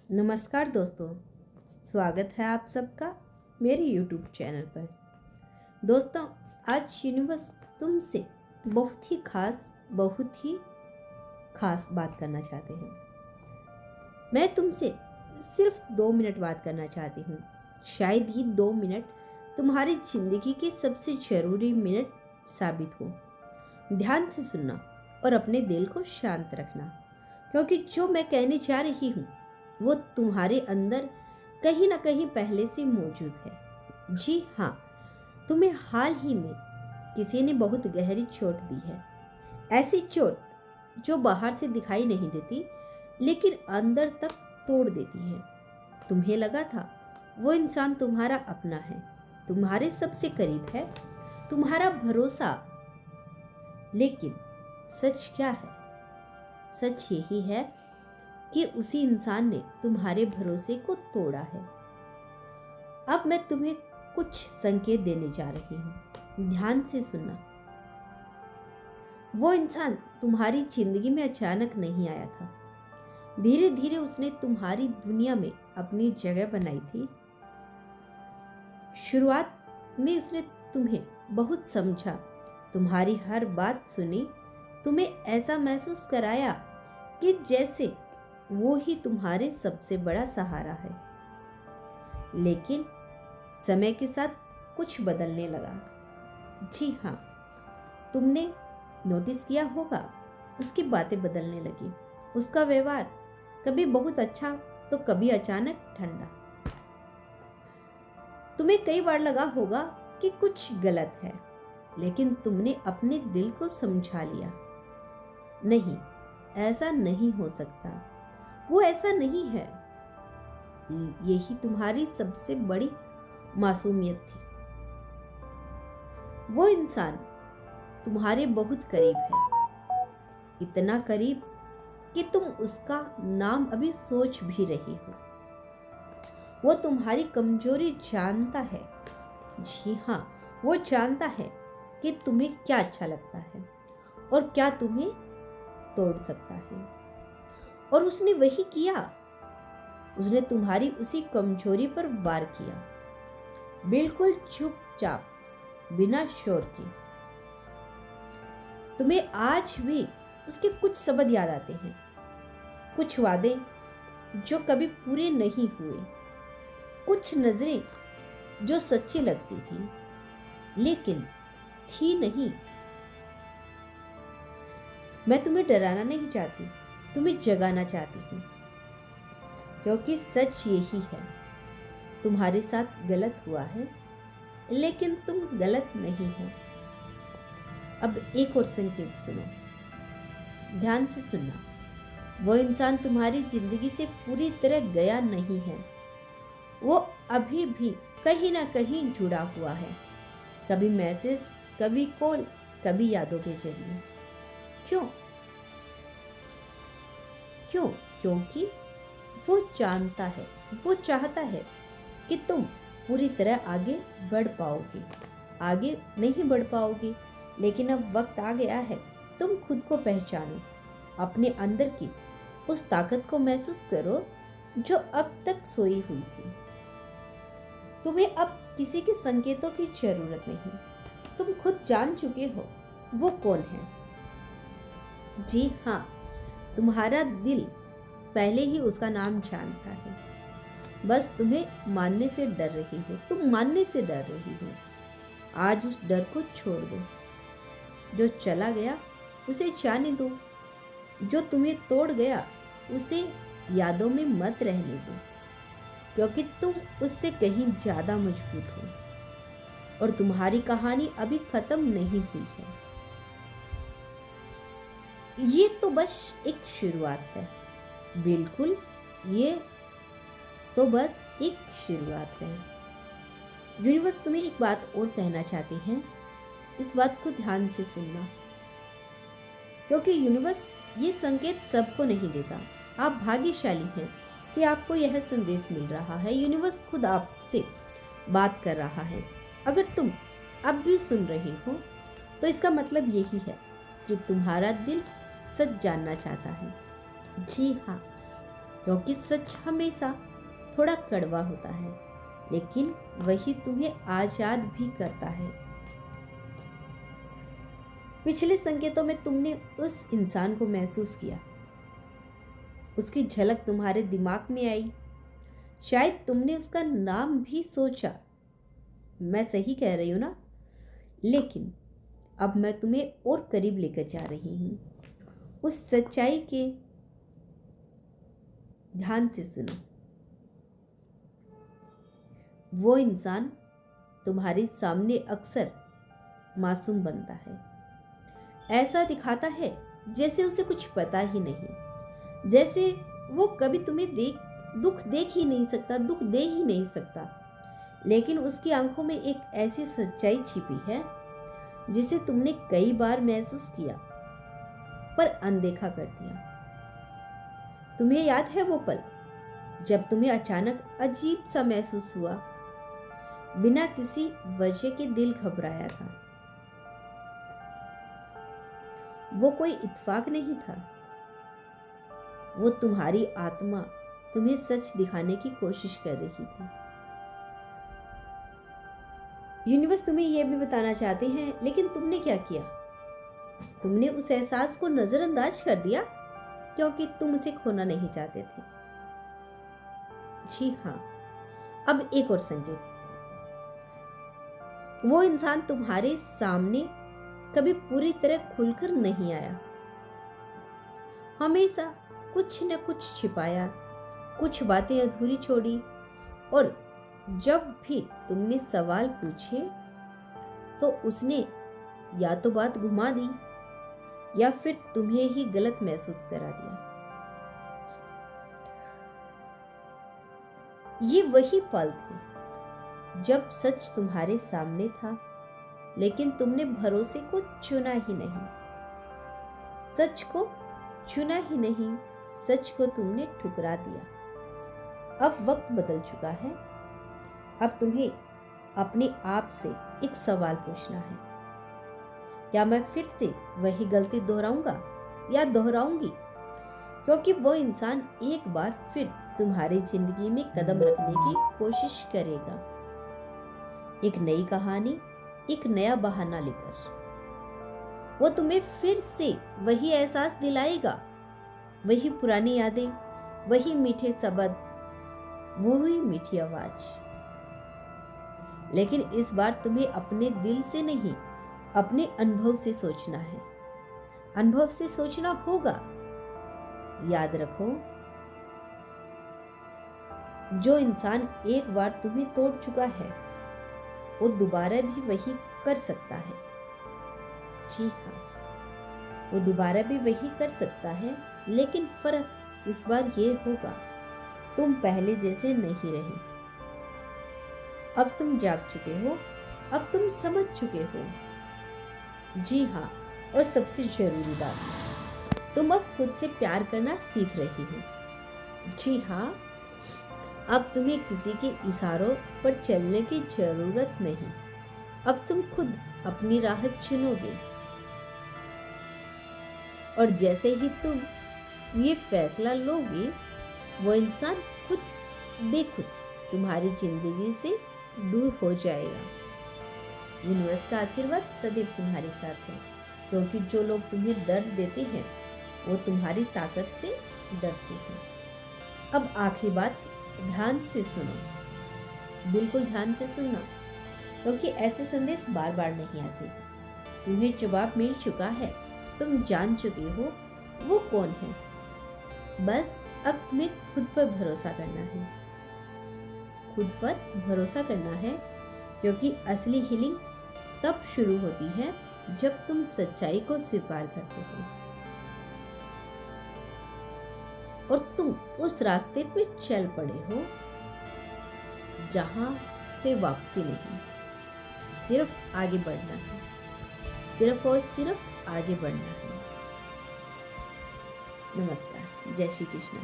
नमस्कार दोस्तों, स्वागत है आप सबका मेरे YouTube चैनल पर। दोस्तों, आज यूनिवर्स तुमसे बहुत ही खास बात करना चाहते हैं। मैं तुमसे सिर्फ 2 मिनट बात करना चाहती हूँ। शायद ही 2 मिनट तुम्हारी जिंदगी के सबसे ज़रूरी मिनट साबित हो। ध्यान से सुनना और अपने दिल को शांत रखना, क्योंकि जो मैं कहने जा रही हूँ वो तुम्हारे अंदर कहीं ना कहीं पहले से मौजूद है। जी हाँ, तुम्हें हाल ही में किसी ने बहुत गहरी चोट दी है। ऐसी चोट जो बाहर से दिखाई नहीं देती लेकिन अंदर तक तोड़ देती है। तुम्हें लगा था वो इंसान तुम्हारा अपना है, तुम्हारे सबसे करीब है, तुम्हारा भरोसा। लेकिन सच क्या है? सच यही है कि उसी इंसान ने तुम्हारे भरोसे को तोड़ा है। अब मैं तुम्हें कुछ संकेत देने जा रही हूँ, ध्यान से सुनना। वो इंसान तुम्हारी जिंदगी में अचानक नहीं आया था। धीरे धीरे उसने तुम्हारी दुनिया में अपनी जगह बनाई थी। शुरुआत में उसने तुम्हें बहुत समझा, तुम्हारी हर बात सुनी, तुम्हें ऐसा महसूस कराया कि जैसे वो ही तुम्हारे सबसे बड़ा सहारा है। लेकिन समय के साथ कुछ बदलने लगा। जी हाँ, तुमने नोटिस किया होगा, उसकी बातें बदलने लगी। उसका व्यवहार कभी बहुत अच्छा तो कभी अचानक ठंडा। तुम्हें कई बार लगा होगा कि कुछ गलत है, लेकिन तुमने अपने दिल को समझा लिया। नहीं, ऐसा नहीं हो सकता, वो ऐसा नहीं है। यही तुम्हारी सबसे बड़ी मासूमियत थी। वो इंसान तुम्हारे बहुत करीब है, इतना करीब कि तुम उसका नाम अभी सोच भी रही हो। वो तुम्हारी कमजोरी जानता है। जी हाँ, वो जानता है कि तुम्हें क्या अच्छा लगता है और क्या तुम्हें तोड़ सकता है। और उसने वही किया। उसने तुम्हारी उसी कमजोरी पर वार किया, बिल्कुल चुपचाप, बिना शोर के। तुम्हें आज भी उसके कुछ शब्द याद आते हैं, कुछ वादे जो कभी पूरे नहीं हुए, कुछ नजरें जो सच्ची लगती थी लेकिन थी नहीं। मैं तुम्हें डराना नहीं चाहती, तुम्हें जगाना चाहती हूँ, क्योंकि सच यही है, तुम्हारे साथ गलत हुआ है लेकिन तुम गलत नहीं हो। अब एक और संकेत सुनो, ध्यान से सुनना। वो इंसान तुम्हारी जिंदगी से पूरी तरह गया नहीं है। वो अभी भी कहीं ना कहीं जुड़ा हुआ है, कभी मैसेज, कभी कॉल, कभी यादों के जरिए। क्यों? क्योंकि वो जानता है, वो चाहता है कि तुम पूरी तरह आगे बढ़ पाओगे। आगे नहीं बढ़ पाओगे, लेकिन अब वक्त आ गया है तुम खुद को पहचानो, अपने अंदर की उस ताकत को महसूस करो जो अब तक सोई हुई थी। तुम्हें अब किसी के संकेतों की जरूरत नहीं, तुम खुद जान चुके हो वो कौन है। जी हाँ, तुम्हारा दिल पहले ही उसका नाम जानता है। बस तुम्हें मानने से डर रही हो, तुम मानने से डर रही हो। आज उस डर को छोड़ दो। जो चला गया उसे जाने दो, जो तुम्हें तोड़ गया उसे यादों में मत रहने दो, क्योंकि तुम उससे कहीं ज्यादा मजबूत हो और तुम्हारी कहानी अभी खत्म नहीं हुई है। ये तो बस एक शुरुआत है, बिल्कुल, ये तो बस एक शुरुआत है। यूनिवर्स तुम्हें एक बात और कहना चाहती है, इस बात को ध्यान से सुनना, क्योंकि यूनिवर्स ये संकेत सबको नहीं देता। आप भाग्यशाली हैं कि आपको यह संदेश मिल रहा है। यूनिवर्स खुद आपसे बात कर रहा है। अगर तुम अब भी सुन रहे हो तो इसका मतलब यही है कि तुम्हारा दिल सच जानना चाहता है। जी हाँ, क्योंकि सच हमेशा थोड़ा कड़वा होता है, लेकिन वही तुम्हें आजाद भी करता है। पिछले संकेतों में तुमने उस इंसान को महसूस किया, उसकी झलक तुम्हारे दिमाग में आई, शायद तुमने उसका नाम भी सोचा। मैं सही कह रही हूँ ना? लेकिन अब मैं तुम्हें और करीब लेकर जा रही हूँ। उस सच्चाई के ध्यान से सुनो। वो इंसान तुम्हारे सामने अक्सर मासूम बनता है, ऐसा दिखाता है जैसे उसे कुछ पता ही नहीं, जैसे वो कभी तुम्हें दुख देख ही नहीं सकता, दुख दे ही नहीं सकता। लेकिन उसकी आंखों में एक ऐसी सच्चाई छिपी है जिसे तुमने कई बार महसूस किया पर अनदेखा कर दिया। तुम्हें याद है वो पल जब तुम्हें अचानक अजीब सा महसूस हुआ, बिना किसी वजह के दिल घबराया था। वो कोई इत्तेफाक नहीं था, वो तुम्हारी आत्मा तुम्हें सच दिखाने की कोशिश कर रही थी। यूनिवर्स तुम्हें यह भी बताना चाहते हैं, लेकिन तुमने क्या किया? तुमने उस एहसास को नजरअंदाज कर दिया क्योंकि तुम उसे खोना नहीं चाहते थे। जी हाँ, अब एक और संकेत। वो इंसान तुम्हारे सामने कभी पूरी तरह खुलकर नहीं आया, हमेशा कुछ न कुछ छिपाया, कुछ बातें अधूरी छोड़ी, और जब भी तुमने सवाल पूछे तो उसने या तो बात घुमा दी या फिर तुम्हें ही गलत महसूस करा दिया। ये वही पल थे जब सच तुम्हारे सामने था, लेकिन तुमने भरोसे को चुना ही नहीं, सच को चुना ही नहीं, सच को तुमने ठुकरा दिया। अब वक्त बदल चुका है। अब तुम्हें अपने आप से एक सवाल पूछना है, क्या मैं फिर से वही गलती दोहराऊंगा या दोहराऊंगी? क्योंकि वो इंसान एक बार फिर तुम्हारी जिंदगी में कदम रखने की कोशिश करेगा, एक नई कहानी, एक नया बहाना लेकर। वो तुम्हें फिर से वही एहसास दिलाएगा, वही पुरानी यादें, वही मीठे शब्द, वही मीठी आवाज। लेकिन इस बार तुम्हें अपने दिल से नहीं, अपने अनुभव से सोचना है। अनुभव से सोचना होगा। याद रखो, जो इंसान एक बार तुम्हें तोड़ चुका है वो दोबारा भी वही कर सकता है। जी हाँ, वो दोबारा भी वही कर सकता है, लेकिन फर्क इस बार ये होगा, तुम पहले जैसे नहीं रहे। अब तुम जाग चुके हो, अब तुम समझ चुके हो। जी हाँ, और सबसे जरूरी बात, तुम अब खुद से प्यार करना सीख रही हो। जी हाँ, अब तुम्हें किसी के इशारों पर चलने की जरूरत नहीं। अब तुम खुद अपनी राह चुनोगे, और जैसे ही तुम ये फैसला लोगे, वो इंसान खुद बेखुद तुम्हारी जिंदगी से दूर हो जाएगा। यूनिवर्स का आशीर्वाद सदैव तुम्हारे साथ है, क्योंकि जो लोग तुम्हें दर्द देते हैं वो तुम्हारी ताकत से डरते हैं। अब आखिरी बात, ध्यान से सुनो, बिल्कुल ध्यान से सुनना, क्योंकि ऐसे संदेश बार बार नहीं आते। तुम्हें जवाब मिल चुका है, तुम जान चुके हो वो कौन है। बस अब तुम्हें खुद पर भरोसा करना है, खुद पर भरोसा करना है, क्योंकि असली हीलिंग तब शुरू होती है जब तुम सच्चाई को स्वीकार करते हो और तुम उस रास्ते पे चल पड़े हो जहां से वापसी नहीं, सिर्फ आगे बढ़ना है, सिर्फ और सिर्फ आगे बढ़ना है। नमस्कार, जय श्री कृष्ण।